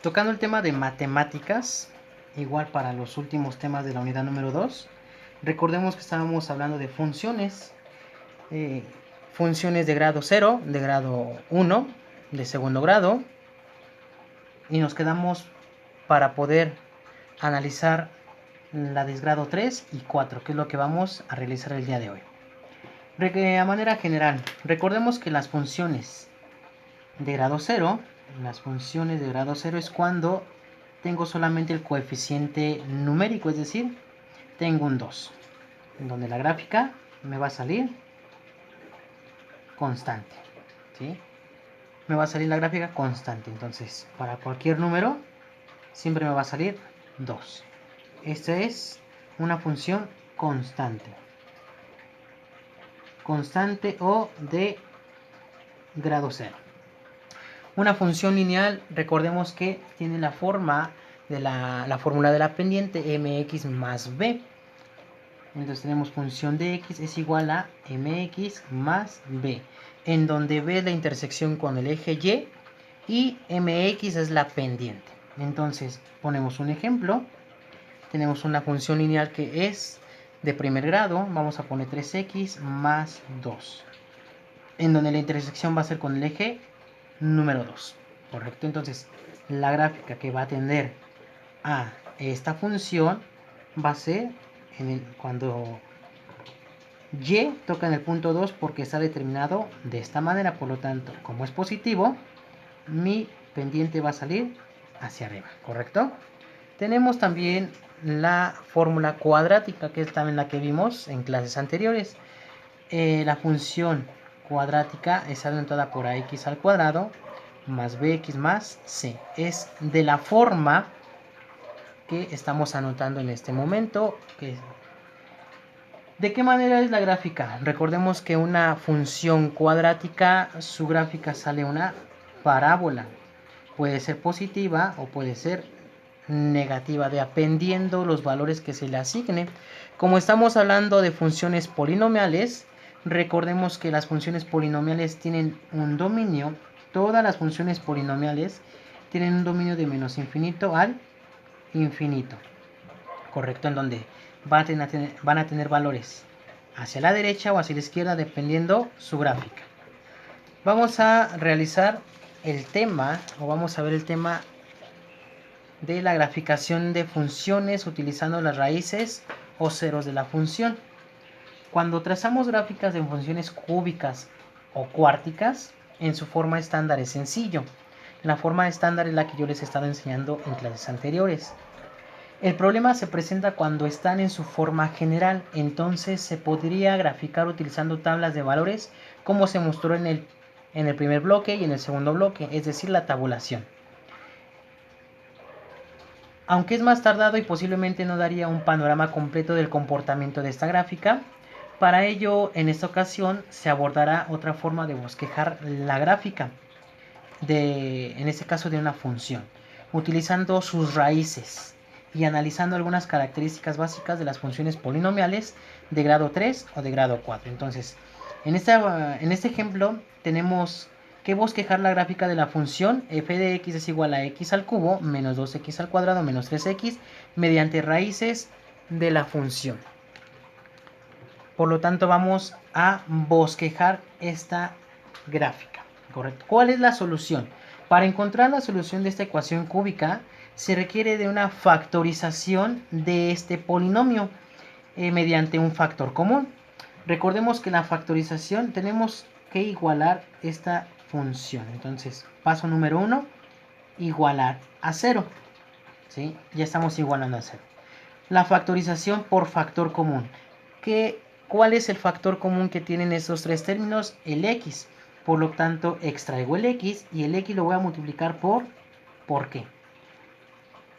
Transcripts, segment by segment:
Tocando el tema de matemáticas, igual para los últimos temas de la unidad número 2, recordemos que estábamos hablando de funciones, funciones de grado 0, de grado 1, de segundo grado, y nos quedamos para poder analizar la de grado 3 y 4, que es lo que vamos a realizar el día de hoy. A manera general, recordemos que las funciones de grado 0, es cuando tengo solamente el coeficiente numérico, es decir, tengo un 2, en donde la gráfica me va a salir constante, ¿sí? Me va a salir la gráfica constante, entonces para cualquier número siempre me va a salir 2. Esta es una función constante o de grado 0. Una función lineal, recordemos que tiene la forma de la fórmula de la pendiente mx más b. Entonces tenemos función de x es igual a mx más b, en donde b es la intersección con el eje y mx es la pendiente. Entonces ponemos un ejemplo. Tenemos una función lineal que es de primer grado. Vamos a poner 3x más 2, en donde la intersección va a ser con el eje número 2. Correcto, entonces la gráfica que va a tender a esta función va a ser cuando y toca en el punto 2, porque está determinado de esta manera. Por lo tanto, como es positivo, mi pendiente va a salir hacia arriba, ¿correcto? Tenemos también la fórmula cuadrática, que es también la que vimos en clases anteriores. La función cuadrática es anotada por ax al cuadrado más bx más c. Es de la forma que estamos anotando en este momento. ¿De qué manera es la gráfica? Recordemos que una función cuadrática, su gráfica sale una parábola. Puede ser positiva o puede ser negativa, dependiendo los valores que se le asigne. Como estamos hablando de funciones polinomiales, recordemos que las funciones polinomiales tienen un dominio. Todas las funciones polinomiales tienen un dominio de menos infinito al infinito, correcto, en donde van a tener valores hacia la derecha o hacia la izquierda dependiendo su gráfica. Vamos a realizar el tema, o vamos a ver el tema de la graficación de funciones utilizando las raíces o ceros de la función. Cuando trazamos gráficas de funciones cúbicas o cuárticas, en su forma estándar es sencillo. La forma estándar es la que yo les he estado enseñando en clases anteriores. El problema se presenta cuando están en su forma general. Entonces se podría graficar utilizando tablas de valores, como se mostró en el primer bloque y en el segundo bloque, es decir, la tabulación. Aunque es más tardado y posiblemente no daría un panorama completo del comportamiento de esta gráfica, para ello en esta ocasión se abordará otra forma de bosquejar la gráfica, en este caso de una función, utilizando sus raíces y analizando algunas características básicas de las funciones polinomiales de grado 3 o de grado 4. Entonces, en este ejemplo tenemos que bosquejar la gráfica de la función f de x es igual a x al cubo menos 2x al cuadrado menos 3x mediante raíces de la función. Por lo tanto, vamos a bosquejar esta gráfica, ¿correcto? ¿Cuál es la solución? Para encontrar la solución de esta ecuación cúbica se requiere de una factorización de este polinomio mediante un factor común. Recordemos que la factorización tenemos que igualar esta función. Entonces, paso número 1, igualar a 0. ¿Sí? Ya estamos igualando a 0. La factorización por factor común. ¿Cuál es el factor común que tienen estos tres términos? El x. Por lo tanto, extraigo el x y el x lo voy a multiplicar ¿por qué?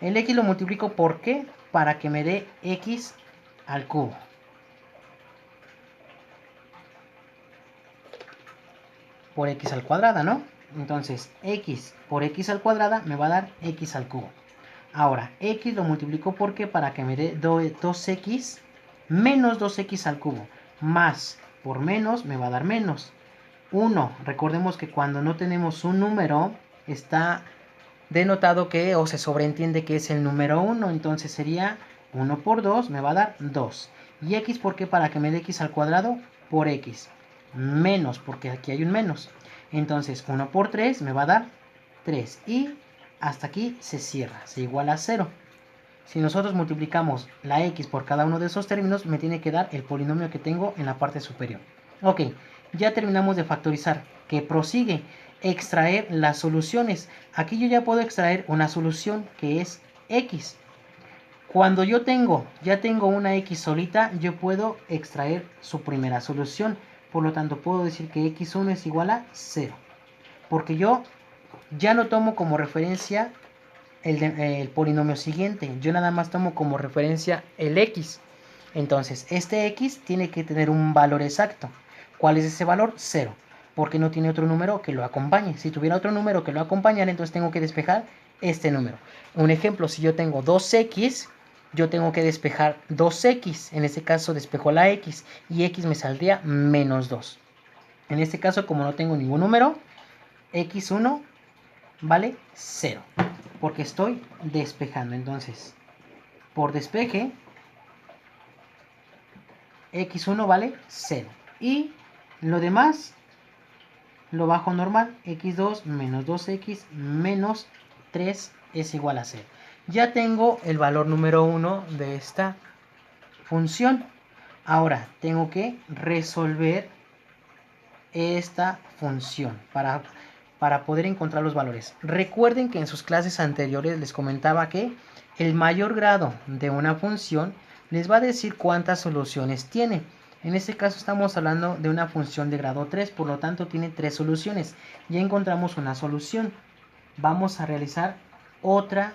El x lo multiplico ¿por qué? Para que me dé x al cubo. Por x al cuadrado, ¿no? Entonces, x por x al cuadrado me va a dar x al cubo. Ahora, x lo multiplico ¿por qué? Para que me dé 2x menos 2x al cubo. Más por menos me va a dar menos 1. Recordemos que cuando no tenemos un número, está denotado que o se sobreentiende que es el número 1. Entonces sería 1 por 2 me va a dar 2. ¿Y x por qué? Para que me dé x al cuadrado por x. Menos, porque aquí hay un menos. Entonces 1 por 3 me va a dar 3. Y hasta aquí se cierra, se iguala a 0. Si nosotros multiplicamos la x por cada uno de esos términos, me tiene que dar el polinomio que tengo en la parte superior. Ok, ya terminamos de factorizar. ¿Qué prosigue? Extraer las soluciones. Aquí yo ya puedo extraer una solución que es x. Cuando yo ya tengo una x solita, yo puedo extraer su primera solución. Por lo tanto, puedo decir que x1 es igual a 0. Porque yo ya no tomo como referencia el polinomio siguiente. Yo nada más tomo como referencia el x. Entonces, este x tiene que tener un valor exacto. ¿Cuál es ese valor? 0. Porque no tiene otro número que lo acompañe. Si tuviera otro número que lo acompañara, entonces tengo que despejar este número. Un ejemplo, si yo tengo 2x, yo tengo que despejar 2x. En este caso despejo la x y x me saldría menos 2. En este caso, como no tengo ningún número, x1 vale 0. Porque estoy despejando. Entonces, por despeje, x1 vale 0. Y lo demás lo bajo normal. x2 menos 2x menos 3 es igual a 0. Ya tengo el valor número 1 de esta función. Ahora tengo que resolver esta función para poder encontrar los valores. Recuerden que en sus clases anteriores les comentaba que el mayor grado de una función les va a decir cuántas soluciones tiene. En este caso estamos hablando de una función de grado 3, por lo tanto tiene 3 soluciones. Ya encontramos una solución. Vamos a realizar otra,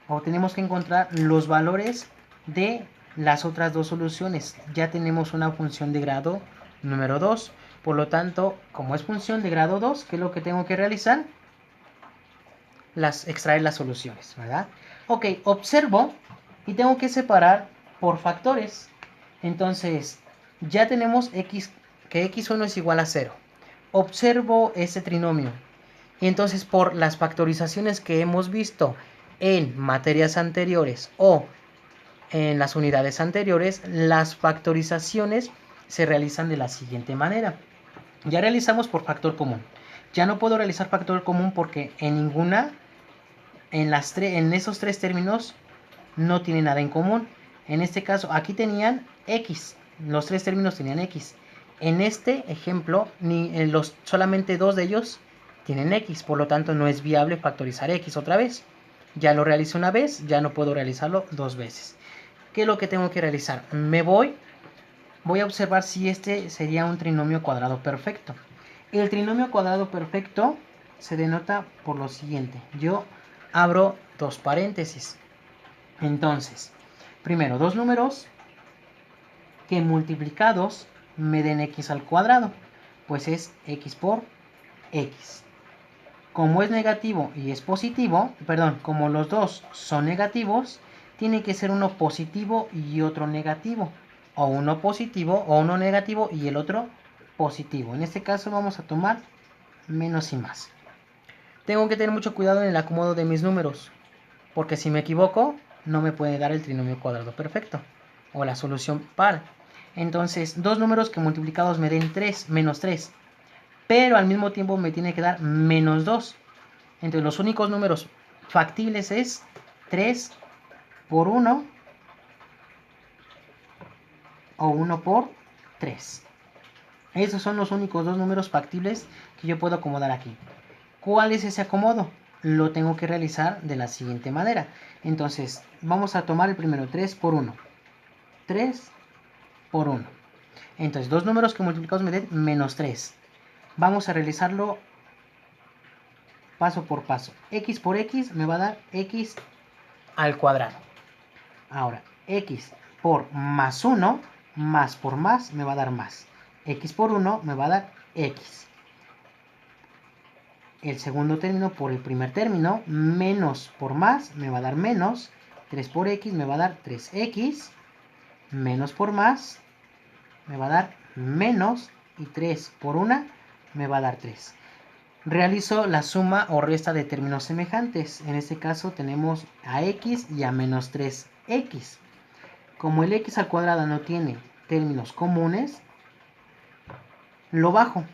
o tenemos que encontrar los valores de las otras dos soluciones. Ya tenemos una función de grado número 2. Por lo tanto, como es función de grado 2, ¿qué es lo que tengo que realizar? Extraer las soluciones, ¿verdad? Ok, observo y tengo que separar por factores. Entonces, ya tenemos que x1 es igual a 0. Observo ese trinomio. Y entonces, por las factorizaciones que hemos visto en materias anteriores o en las unidades anteriores, las factorizaciones se realizan de la siguiente manera. Ya realizamos por factor común. Ya no puedo realizar factor común porque en esos tres términos no tiene nada en común. En este caso, aquí tenían x. Los tres términos tenían x. En este ejemplo, solamente dos de ellos tienen x. Por lo tanto, no es viable factorizar x otra vez. Ya lo realicé una vez, ya no puedo realizarlo dos veces. ¿Qué es lo que tengo que realizar? Voy a observar si este sería un trinomio cuadrado perfecto. El trinomio cuadrado perfecto se denota por lo siguiente. Yo abro dos paréntesis. Entonces, primero, dos números que multiplicados me den x al cuadrado. Pues es x por x. Como es negativo y es positivo, perdón, como los dos son negativos, tiene que ser uno positivo y otro negativo. O uno positivo o uno negativo y el otro positivo. En este caso vamos a tomar menos y más. Tengo que tener mucho cuidado en el acomodo de mis números, porque si me equivoco no me puede dar el trinomio cuadrado perfecto o la solución par. Entonces, dos números que multiplicados me den 3, menos 3, pero al mismo tiempo me tiene que dar menos 2. Entonces los únicos números factibles es 3 por 1 o 1 por 3. Esos son los únicos dos números factibles que yo puedo acomodar aquí. ¿Cuál es ese acomodo? Lo tengo que realizar de la siguiente manera. Entonces, vamos a tomar el primero, 3 por 1. 3 por 1. Entonces, dos números que multiplicados me den menos 3. Vamos a realizarlo paso por paso. X por X me va a dar X al cuadrado. Ahora, X por más 1, más por más me va a dar más. X por 1 me va a dar X. El segundo término por el primer término, menos por más me va a dar menos. 3 por X me va a dar 3X. Menos por más me va a dar menos. Y 3 por 1 me va a dar 3. realizo la suma o resta de términos semejantes. En este caso tenemos a x y a menos 3x. Como el x al cuadrado no tiene términos comunes, lo bajo.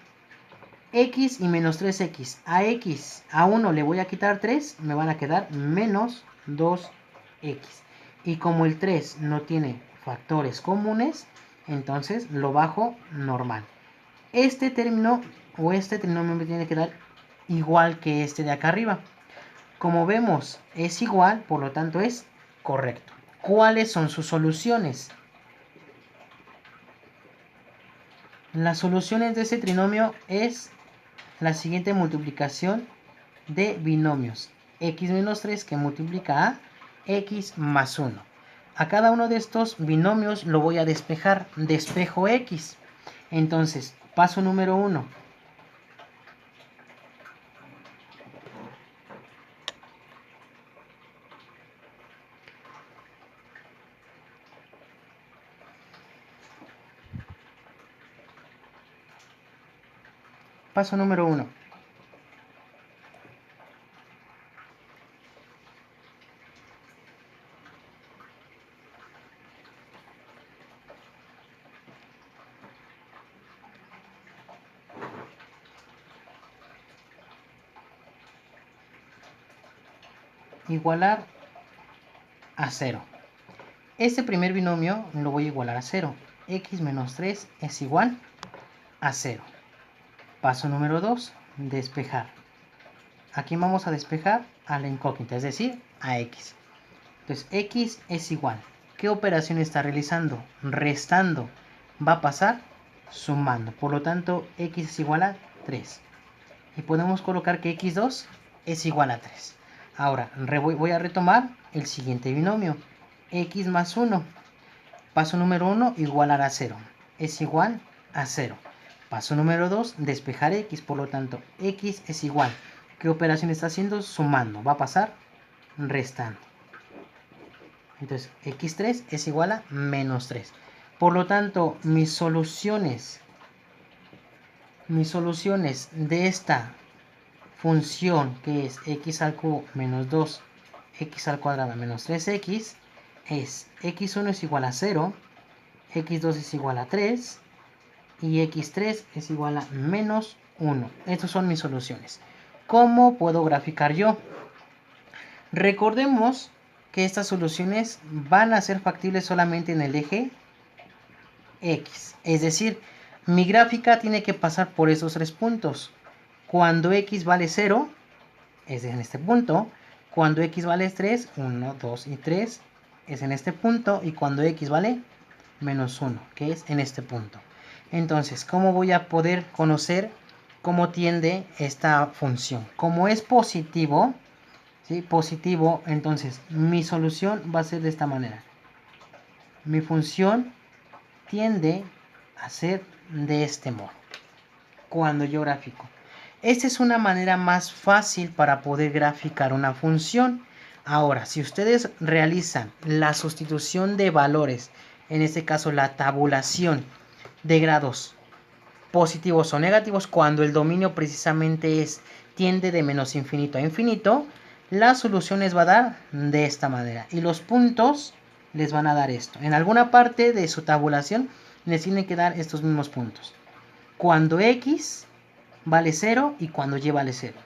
X y menos 3x. A x, a 1 le voy a quitar 3, me van a quedar menos 2x. Y como el 3 no tiene factores comunes, entonces lo bajo normal. Este término o este trinomio me tiene que dar igual que este de acá arriba. Como vemos es igual, por lo tanto es correcto. ¿Cuáles son sus soluciones? Las soluciones de este trinomio es la siguiente multiplicación de binomios. X menos 3 que multiplica a x más 1. A cada uno de estos binomios lo voy a despejar. Despejo x. Entonces, paso número 1. Paso número 1. Igualar a 0. Este primer binomio lo voy a igualar a 0. X menos 3 es igual a 0. Paso número 2. Despejar. Aquí vamos a despejar a la incógnita, es decir, a x. Entonces, x es igual. ¿Qué operación está realizando? Restando. Va a pasar sumando. Por lo tanto, x es igual a 3. Y podemos colocar que x2 es igual a 3. Ahora, voy a retomar el siguiente binomio. X más 1. Paso número 1, igualar a 0. Es igual a 0. Paso número 2, despejar x. Por lo tanto, x es igual. ¿Qué operación está haciendo? Sumando. Va a pasar restando. Entonces, x3 es igual a menos 3. Por lo tanto, mis soluciones de esta función, que es x al cubo menos 2, x al cuadrado menos 3x, es x1 es igual a 0, x2 es igual a 3 y x3 es igual a menos 1. Estas son mis soluciones. ¿Cómo puedo graficar yo? Recordemos que estas soluciones van a ser factibles solamente en el eje X. Es decir, mi gráfica tiene que pasar por esos tres puntos. Cuando X vale 0, es en este punto. Cuando X vale 3, 1, 2 y 3, es en este punto. Y cuando X vale menos 1, que es en este punto. Entonces, ¿cómo voy a poder conocer cómo tiende esta función? Como es positivo, ¿sí? Positivo, entonces mi solución va a ser de esta manera. Mi función tiende a ser de este modo cuando yo grafico. Esta es una manera más fácil para poder graficar una función. Ahora, si ustedes realizan la sustitución de valores, en este caso la tabulación de grados positivos o negativos, cuando el dominio precisamente tiende de menos infinito a infinito, las soluciones va a dar de esta manera. Y los puntos les van a dar esto. En alguna parte de su tabulación les tienen que dar estos mismos puntos. Cuando x vale 0 y cuando y vale 0.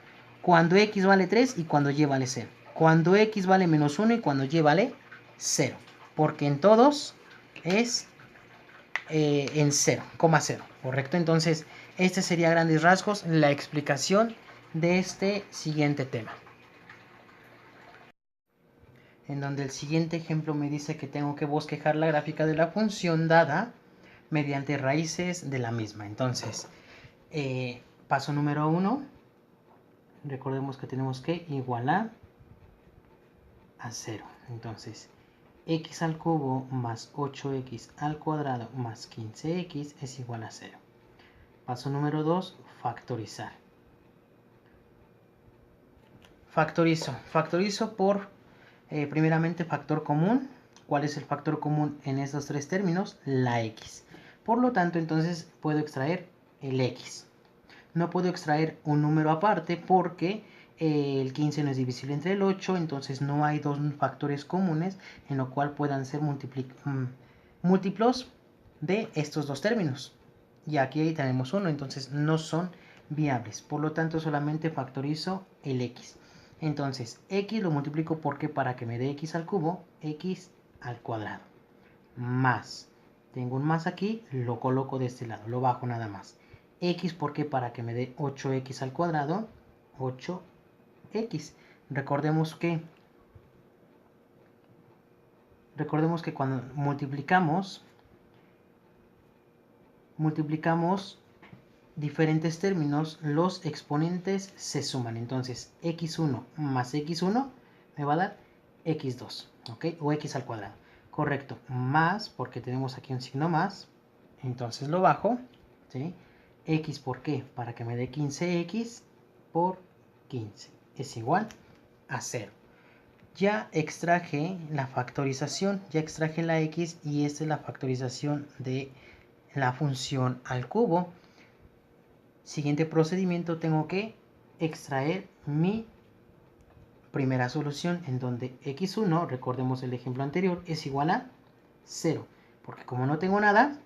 Cuando x vale 3 y cuando y vale 0. Cuando x vale menos 1 y cuando y vale 0. Porque en todos es en 0, 0, ¿correcto? Entonces, este sería a grandes rasgos la explicación de este siguiente tema. En donde el siguiente ejemplo me dice que tengo que bosquejar la gráfica de la función dada mediante raíces de la misma. Entonces, paso número 1, recordemos que tenemos que igualar a 0. Entonces, x al cubo más 8x al cuadrado más 15x es igual a 0. Paso número 2, factorizar. Factorizo por, primeramente, factor común. ¿Cuál es el factor común en estos tres términos? La x. Por lo tanto, entonces puedo extraer el x. No puedo extraer un número aparte porque el 15 no es divisible entre el 8, entonces no hay dos factores comunes en lo cual puedan ser múltiplos de estos dos términos. Y aquí tenemos uno, entonces no son viables. Por lo tanto, solamente factorizo el x. Entonces, x lo multiplico porque para que me dé x al cubo, x al cuadrado. Más. Tengo un más aquí, lo coloco de este lado, lo bajo nada más. X porque para que me dé 8x al cuadrado, 8x. Recordemos que cuando multiplicamos diferentes términos, los exponentes se suman. Entonces, x1 más x1 me va a dar x2, ¿ok? O x al cuadrado. Correcto, más, porque tenemos aquí un signo más, entonces lo bajo, ¿sí? X, ¿por qué? Para que me dé 15x por 15 es igual a 0. Ya extraje la factorización, ya extraje la x y esta es la factorización de la función al cubo. Siguiente procedimiento, tengo que extraer mi primera solución en donde x1, recordemos el ejemplo anterior, es igual a 0. Porque como no tengo nada,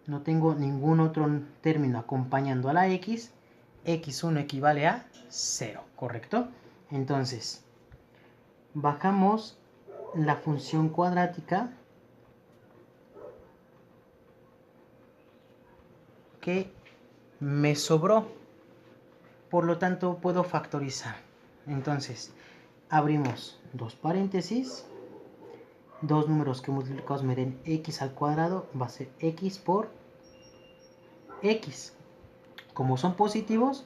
no tengo ningún otro término acompañando a la x, x1 equivale a 0, ¿correcto? Entonces, bajamos la función cuadrática que me sobró. Por lo tanto, puedo factorizar. Entonces, abrimos dos paréntesis. Dos números que multiplicados me den x al cuadrado va a ser x por x. Como son positivos,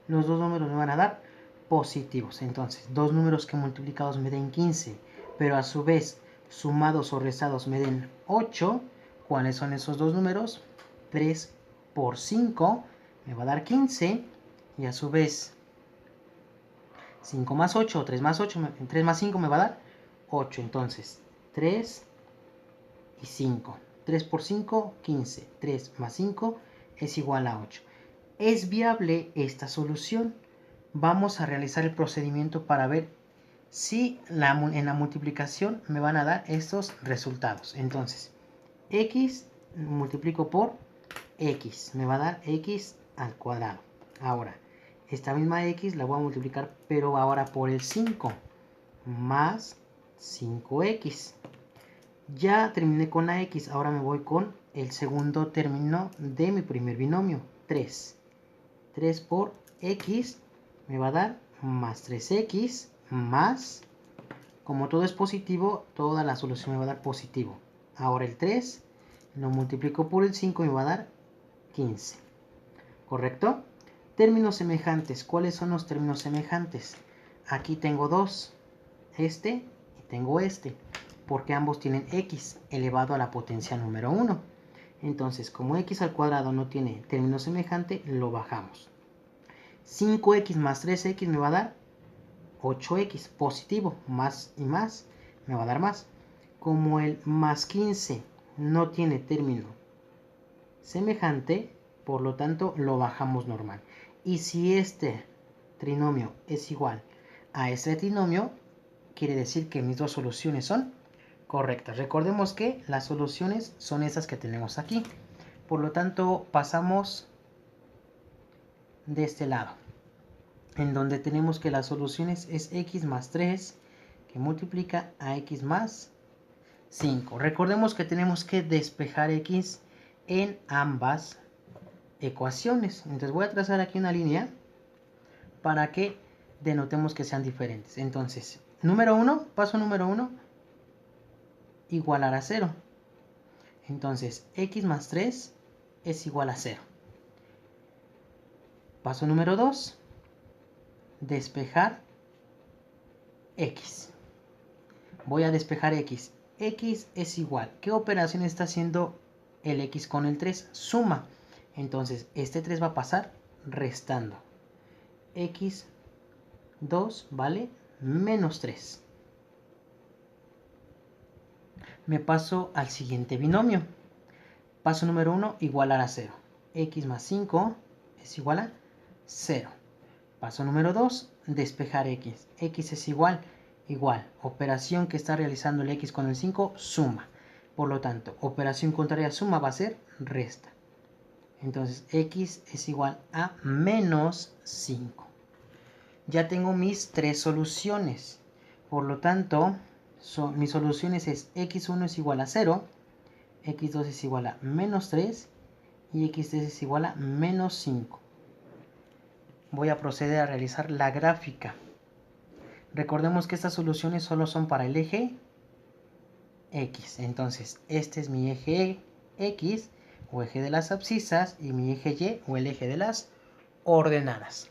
los dos números me van a dar positivos. Entonces, dos números que multiplicados me den 15, pero a su vez sumados o restados me den 8. ¿Cuáles son esos dos números? 3 por 5 me va a dar 15. Y a su vez 5 más 8 o 3 más 8, 3 más 5 me va a dar 8. Entonces, 3 y 5. 3 por 5, 15. 3 más 5 es igual a 8. ¿Es viable esta solución? Vamos a realizar el procedimiento para ver si en la multiplicación me van a dar estos resultados. Entonces, x multiplico por x, me va a dar x al cuadrado. Ahora, esta misma x la voy a multiplicar, pero ahora por el 5, más 5x. Ya terminé con la x, ahora me voy con el segundo término de mi primer binomio, 3. 3 por x me va a dar más 3x más, como todo es positivo, toda la solución me va a dar positivo. Ahora el 3 lo multiplico por el 5 y me va a dar 15. ¿Correcto? Términos semejantes. ¿Cuáles son los términos semejantes? Aquí tengo dos, este y tengo este, porque ambos tienen x elevado a la potencia número 1. Entonces, como x al cuadrado no tiene término semejante, lo bajamos. 5x más 3x me va a dar 8x positivo, más y más me va a dar más. Como el más 15 no tiene término semejante, por lo tanto lo bajamos normal. Y si este trinomio es igual a este trinomio, quiere decir que mis dos soluciones son correctas. Recordemos que las soluciones son esas que tenemos aquí. Por lo tanto, pasamos de este lado, en donde tenemos que las soluciones es x más 3, que multiplica a x más 5. Recordemos que tenemos que despejar x en ambas ecuaciones. Entonces voy a trazar aquí una línea para que denotemos que sean diferentes. Entonces, paso número 1, igualar a 0. Entonces, x más 3 es igual a 0. Paso número 2, despejar x. Voy a despejar x. X es igual. ¿Qué operación está haciendo el x con el 3? Suma. Entonces, este 3 va a pasar restando. x2 vale menos 3. Me paso al siguiente binomio. Paso número 1, igualar a 0. X más 5 es igual a 0. Paso número 2, despejar x. X es igual. Operación que está realizando el x con el 5, suma. Por lo tanto, operación contraria a suma va a ser resta. Entonces, x es igual a menos 5. Ya tengo mis 3 soluciones. Por lo tanto, mis soluciones es x1 es igual a 0, x2 es igual a menos 3 y x3 es igual a menos 5. Voy a proceder a realizar la gráfica. Recordemos que estas soluciones solo son para el eje X. Entonces, este es mi eje X o eje de las abscisas y mi eje Y o el eje de las ordenadas.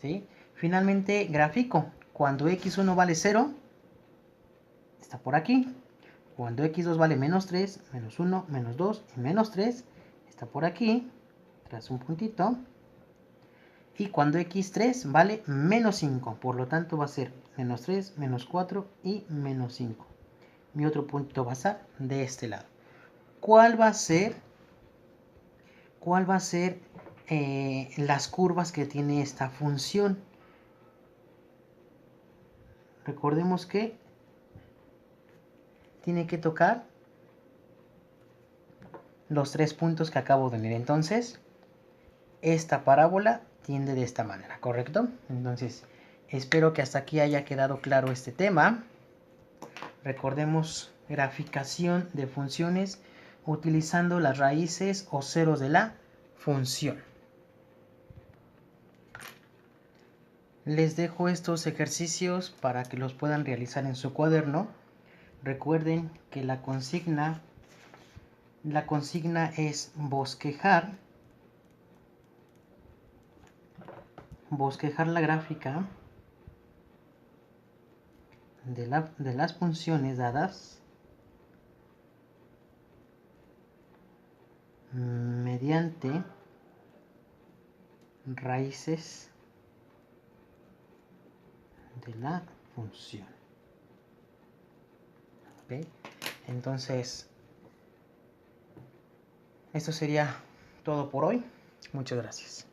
¿Sí? Finalmente, gráfico. Cuando x1 vale 0, está por aquí. Cuando x2 vale menos 3, menos 1, menos 2 y menos 3, está por aquí, tras un puntito. Y cuando x3 vale menos 5, por lo tanto va a ser menos 3, menos 4 y menos 5. Mi otro punto va a ser de este lado. ¿Cuál va a ser las curvas que tiene esta función? Recordemos que tiene que tocar los 3 puntos que acabo de unir. Entonces, esta parábola tiende de esta manera, ¿correcto? Entonces, espero que hasta aquí haya quedado claro este tema. Recordemos graficación de funciones utilizando las raíces o ceros de la función. Les dejo estos ejercicios para que los puedan realizar en su cuaderno. Recuerden que la consigna es bosquejar la gráfica de las funciones dadas mediante raíces de la función. ¿Okay? Entonces, esto sería todo por hoy. Muchas gracias.